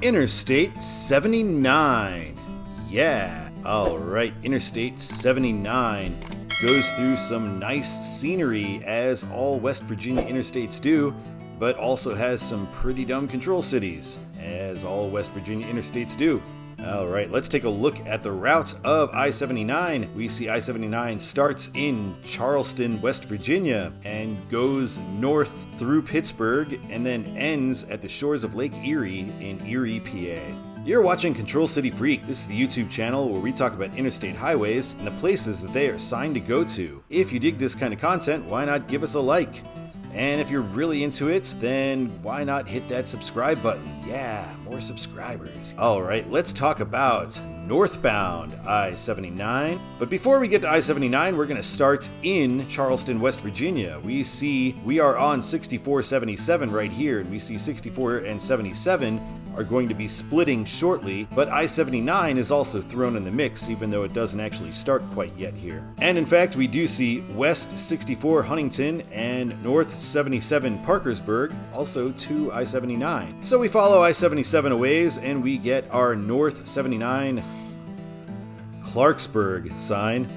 Interstate 79. Yeah, alright, Interstate 79 goes through some nice scenery, as all West Virginia interstates do, but also has some pretty dumb control cities, as all West Virginia interstates do. Alright, let's take a look at the route of I-79. We see I-79 starts in Charleston, West Virginia, and goes north through Pittsburgh, and then ends at the shores of Lake Erie in Erie, PA. You're watching Control City Freak. This is the YouTube channel where we talk about interstate highways and the places that they are signed to go to. If you dig this kind of content, why not give us a like? And if you're really into it, then why not hit that subscribe button? Yeah, more subscribers. Alright, let's talk about northbound I-79. But before we get to I-79, we're going to start in Charleston, West Virginia. We are on 6477 right here, and we see 64 and 77 are going to be splitting shortly, but I-79 is also thrown in the mix, even though it doesn't actually start quite yet here. And in fact, we do see West 64 Huntington and North 77 Parkersburg, also to I-79. So we follow I-77 a ways, and we get our North 79 Clarksburg sign.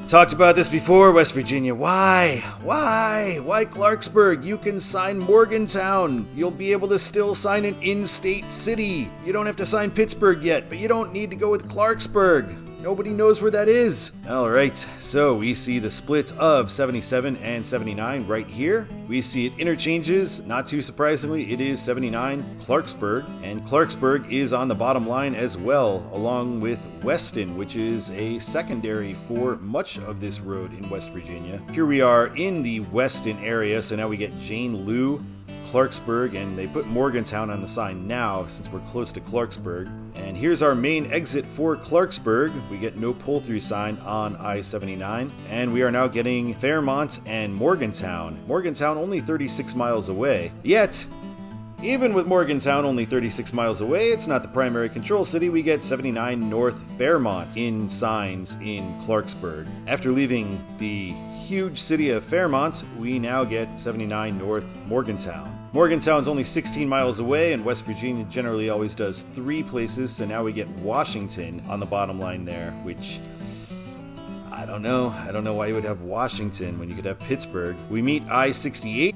Talked about this before, West Virginia. Why Clarksburg? You can sign Morgantown. You'll be able to still sign an in-state city. You don't have to sign Pittsburgh yet, but you don't need to go with Clarksburg. Nobody knows where that is. Alright, so we see the split of 77 and 79 right here. We see it interchanges. Not too surprisingly, it is 79 Clarksburg. And Clarksburg is on the bottom line as well, along with Weston, which is a secondary for much of this road in West Virginia. Here we are in the Weston area, so now we get Jane Lou, Clarksburg, and they put Morgantown on the sign now since we're close to Clarksburg. And here's our main exit for Clarksburg. We get no pull-through sign on I-79, and we are now getting Fairmont and Morgantown. Morgantown only 36 miles away, yet even with Morgantown only 36 miles away, it's not the primary control city. We get 79 North Fairmont in signs in Clarksburg. After leaving the huge city of Fairmont, we now get 79 North Morgantown. Morgantown's only 16 miles away, and West Virginia generally always does 3 places, so now we get Washington on the bottom line there, which I don't know why you would have Washington when you could have Pittsburgh. We meet I-68,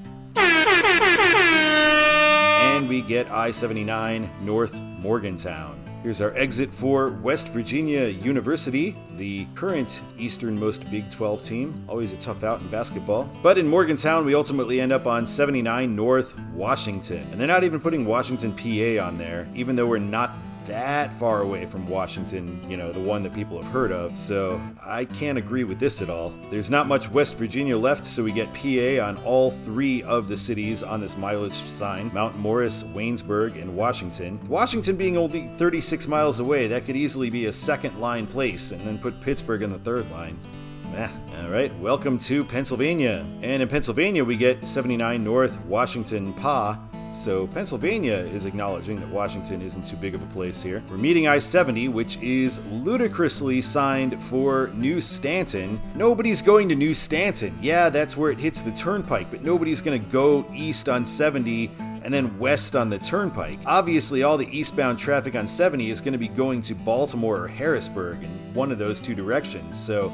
and we get I-79 North Morgantown. Here's our exit for West Virginia University, the current easternmost Big 12 team. Always a tough out in basketball. But in Morgantown, we ultimately end up on 79 North Washington. And they're not even putting Washington, PA on there, even though we're not that far away from Washington, the one that people have heard of. So I can't agree with this at all. There's not much West Virginia left, so we get PA on all 3 of the cities on this mileage sign: Mount Morris, Waynesburg, and Washington. Washington being only 36 miles away, that could easily be a second line place, and then put Pittsburgh in the third line. Alright, welcome to Pennsylvania. And in Pennsylvania, we get 79 North Washington, PA. So Pennsylvania is acknowledging that Washington isn't too big of a place here. We're meeting I-70, which is ludicrously signed for New Stanton. Nobody's going to New Stanton. Yeah, that's where it hits the turnpike, but nobody's going to go east on 70 and then west on the turnpike. Obviously, all the eastbound traffic on 70 is going to be going to Baltimore or Harrisburg in one of those 2 directions. So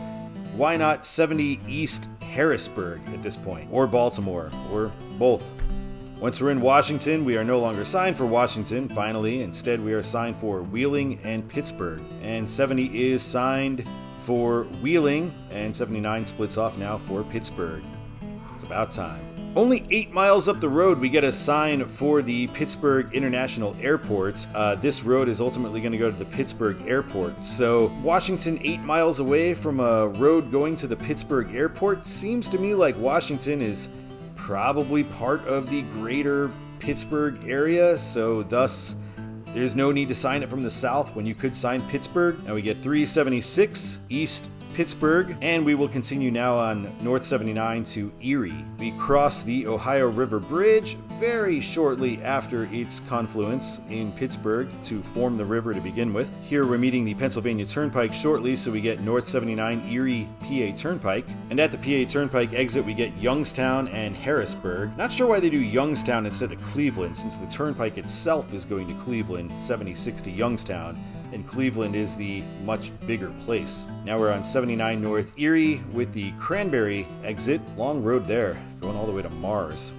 why not 70 East Harrisburg at this point? Or Baltimore, or both. Once we're in Washington, we are no longer signed for Washington, finally. Instead, we are signed for Wheeling and Pittsburgh. And 70 is signed for Wheeling, and 79 splits off now for Pittsburgh. It's about time. Only 8 miles up the road, we get a sign for the Pittsburgh International Airport. This road is ultimately going to go to the Pittsburgh Airport. So Washington 8 miles away from a road going to the Pittsburgh Airport. Seems to me like Washington is probably part of the greater Pittsburgh area, so thus there's no need to sign it from the south when you could sign Pittsburgh. Now we get 376 East Pittsburgh, and we will continue now on North 79 to Erie. We cross the Ohio River Bridge, very shortly after its confluence in Pittsburgh to form the river to begin with. Here we're meeting the Pennsylvania Turnpike shortly, so we get North 79 Erie, PA Turnpike. And at the PA Turnpike exit, we get Youngstown and Harrisburg. Not sure why they do Youngstown instead of Cleveland, since the turnpike itself is going to Cleveland, 7060 Youngstown, and Cleveland is the much bigger place. Now we're on 79 North Erie with the Cranberry exit. Long road there, going all the way to Mars.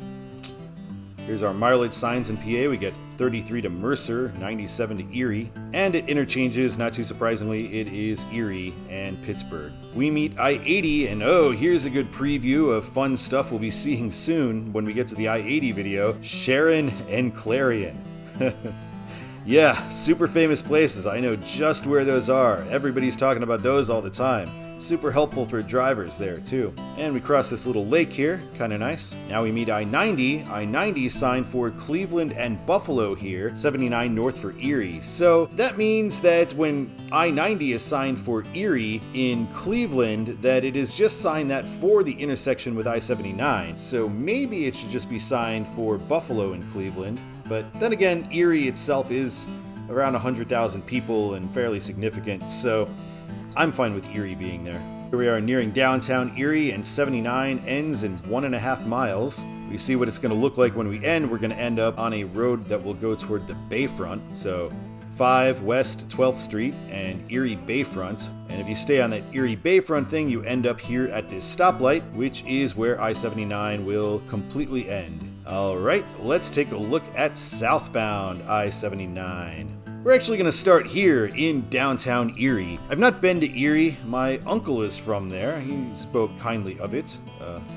Here's our mileage signs in PA. We get 33 to Mercer, 97 to Erie, and it interchanges, not too surprisingly, it is Erie and Pittsburgh. We meet I-80, and oh, here's a good preview of fun stuff we'll be seeing soon when we get to the I-80 video, Sharon and Clarion. Yeah, super famous places. I know just where those are. Everybody's talking about those all the time. Super helpful for drivers there too. And we cross this little lake here, kind of nice. Now we meet I-90. I-90 signed for Cleveland and Buffalo here, 79 north for Erie. So that means that when I-90 is signed for Erie in Cleveland, that it is just signed that for the intersection with I-79. So maybe it should just be signed for Buffalo in Cleveland. But then again, Erie itself is around 100,000 people and fairly significant, so I'm fine with Erie being there. Here we are nearing downtown Erie, and 79 ends in 1.5 miles. We see what it's going to look like when we end. We're going to end up on a road that will go toward the Bayfront, so 5 West 12th Street and Erie Bayfront. And if you stay on that Erie Bayfront thing, you end up here at this stoplight, which is where I-79 will completely end. Alright, let's take a look at Southbound I-79. We're actually going to start here in downtown Erie. I've not been to Erie. My uncle is from there. He spoke kindly of it.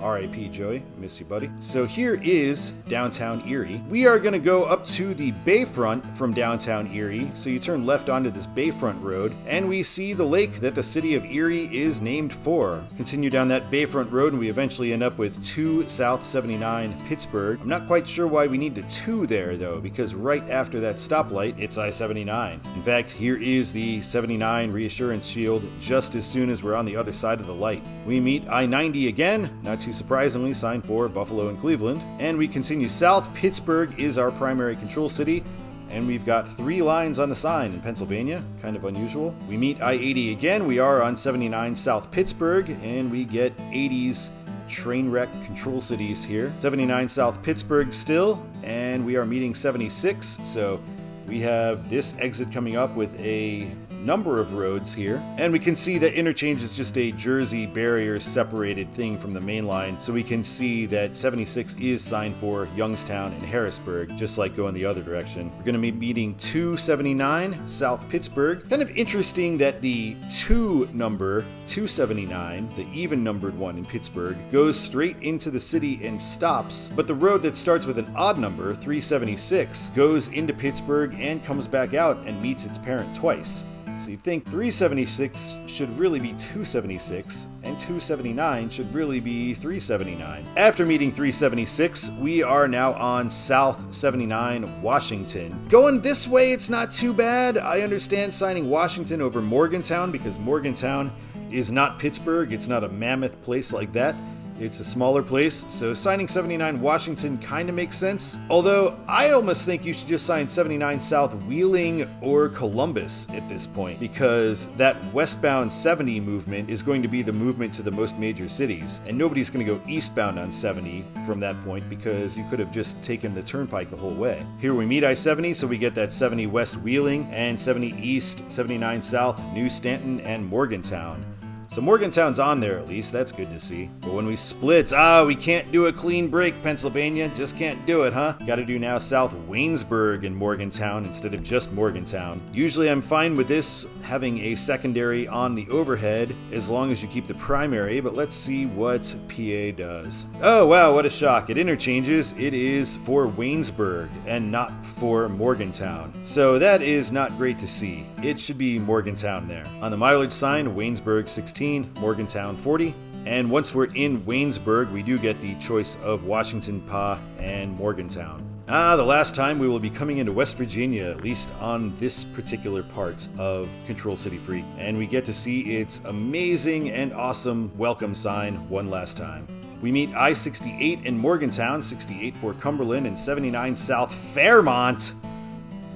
R.I.P. Joey. Miss you, buddy. So here is downtown Erie. We are going to go up to the Bayfront from downtown Erie. So you turn left onto this Bayfront road, and we see the lake that the city of Erie is named for. Continue down that Bayfront road, and we eventually end up with 2 South 79 Pittsburgh. I'm not quite sure why we need the 2 there, though, because right after that stoplight, it's I-79. In fact, here is the 79 reassurance shield just as soon as we're on the other side of the light. We meet I-90 again, not too surprisingly signed for Buffalo and Cleveland, and we continue south. Pittsburgh is our primary control city, and we've got 3 lines on the sign in Pennsylvania, kind of unusual. We meet I-80 again. We are on 79 South Pittsburgh, and we get 80s train wreck control cities here. 79 South Pittsburgh still, and we are meeting 76, so we have this exit coming up with a number of roads here, and we can see that interchange is just a Jersey barrier separated thing from the main line, so we can see that 76 is signed for Youngstown and Harrisburg, just like going the other direction. We're going to be meeting 279 South Pittsburgh. Kind of interesting that the 2 number, 279, the even numbered one in Pittsburgh, goes straight into the city and stops, but the road that starts with an odd number, 376, goes into Pittsburgh and comes back out and meets its parent twice. So you'd think 376 should really be 276, and 279 should really be 379. After meeting 376, we are now on South 79 Washington. Going this way, it's not too bad. I understand signing Washington over Morgantown because Morgantown is not Pittsburgh. It's not a mammoth place like that. It's a smaller place, so signing 79 Washington kind of makes sense. Although, I almost think you should just sign 79 South Wheeling or Columbus at this point, because that westbound 70 movement is going to be the movement to the most major cities, and nobody's going to go eastbound on 70 from that point because you could have just taken the turnpike the whole way. Here we meet I-70, so we get that 70 West Wheeling and 70 East, 79 South New Stanton and Morgantown. So Morgantown's on there at least, that's good to see. But when we split, we can't do a clean break, Pennsylvania. Just can't do it, huh? Gotta do now South Waynesburg and Morgantown instead of just Morgantown. Usually I'm fine with this having a secondary on the overhead as long as you keep the primary, but let's see what PA does. Oh wow, what a shock. It interchanges. It is for Waynesburg and not for Morgantown. So that is not great to see. It should be Morgantown there. On the mileage sign, Waynesburg 16. Morgantown 40, and once we're in Waynesburg, we do get the choice of Washington Pa and Morgantown. The last time we will be coming into West Virginia, at least on this particular part of Control City Freak, and we get to see its amazing and awesome welcome sign one last time. We meet I-68 in Morgantown, 68 for Cumberland, and 79 South Fairmont.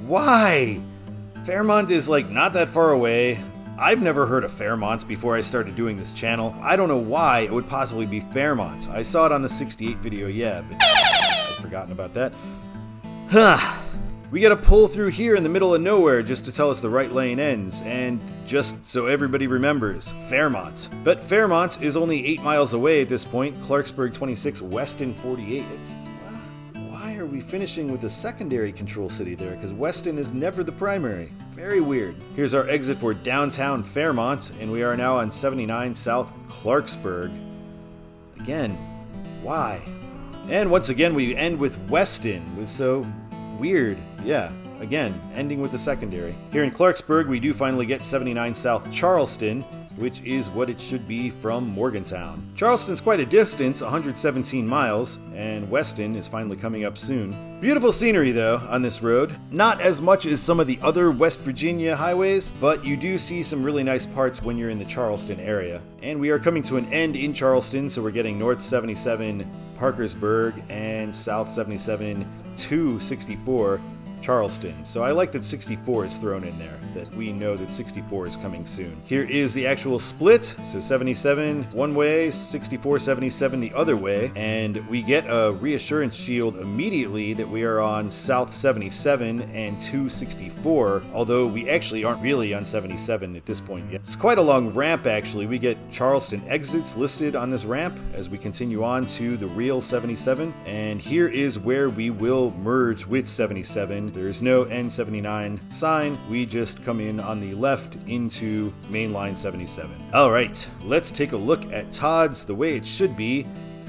Why? Fairmont is like not that far away. I've never heard of Fairmont before I started doing this channel. I don't know why it would possibly be Fairmont. I saw it on the 68 video, yeah, but I'd forgotten about that. We gotta pull through here in the middle of nowhere just to tell us the right lane ends, and just so everybody remembers, Fairmont. But Fairmont is only 8 miles away at this point, Clarksburg 26, Weston 48. Why are we finishing with the secondary control city there? Because Weston is never the primary. Very weird. Here's our exit for downtown Fairmont, and we are now on 79 South Clarksburg. Again, why? And once again, we end with Weston, so weird. Yeah, again, ending with the secondary. Here in Clarksburg, we do finally get 79 South Charleston, which is what it should be from Morgantown. Charleston's quite a distance, 117 miles, and Weston is finally coming up soon. Beautiful scenery, though, on this road. Not as much as some of the other West Virginia highways, but you do see some really nice parts when you're in the Charleston area. And we are coming to an end in Charleston, so we're getting North 77 Parkersburg and South 77 to 64 Charleston. So I like that 64 is thrown in there, that we know that 64 is coming soon. Here is the actual split. So 77 one way, 64, 77 the other way, and we get a reassurance shield immediately that we are on South 77 and 264, although we actually aren't really on 77 at this point yet. It's quite a long ramp actually. We get Charleston exits listed on this ramp as we continue on to the real 77, and here is where we will merge with 77. There's no N79 sign. We just come in on the left into mainline 77. All right, let's take a look at Todd's the way it should be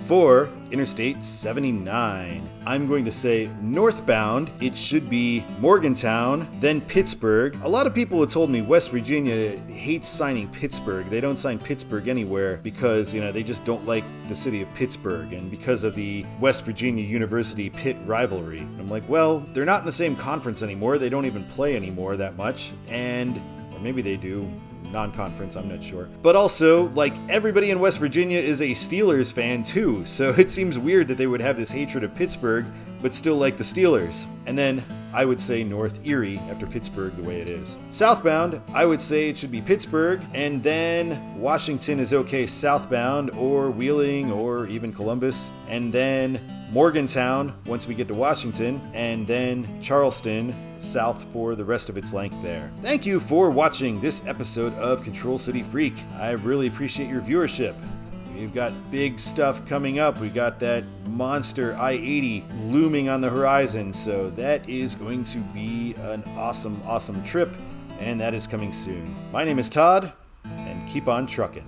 for Interstate 79. I'm going to say northbound, it should be Morgantown, then Pittsburgh. A lot of people have told me West Virginia hates signing Pittsburgh. They don't sign Pittsburgh anywhere because, they just don't like the city of Pittsburgh and because of the West Virginia University Pitt rivalry. And I'm like, well, they're not in the same conference anymore. They don't even play anymore that much. Or maybe they do. Non-conference, I'm not sure. But also, everybody in West Virginia is a Steelers fan too, so it seems weird that they would have this hatred of Pittsburgh, but still like the Steelers. And then I would say North Erie after Pittsburgh the way it is. Southbound, I would say it should be Pittsburgh, and then Washington is okay southbound, or Wheeling, or even Columbus, and then Morgantown once we get to Washington, and then Charleston south for the rest of its length there. Thank you for watching this episode of Control City Freak. I really appreciate your viewership. We've got big stuff coming up. We got that monster I-80 looming on the horizon, so that is going to be an awesome, awesome trip, and that is coming soon. My name is Todd, and keep on trucking.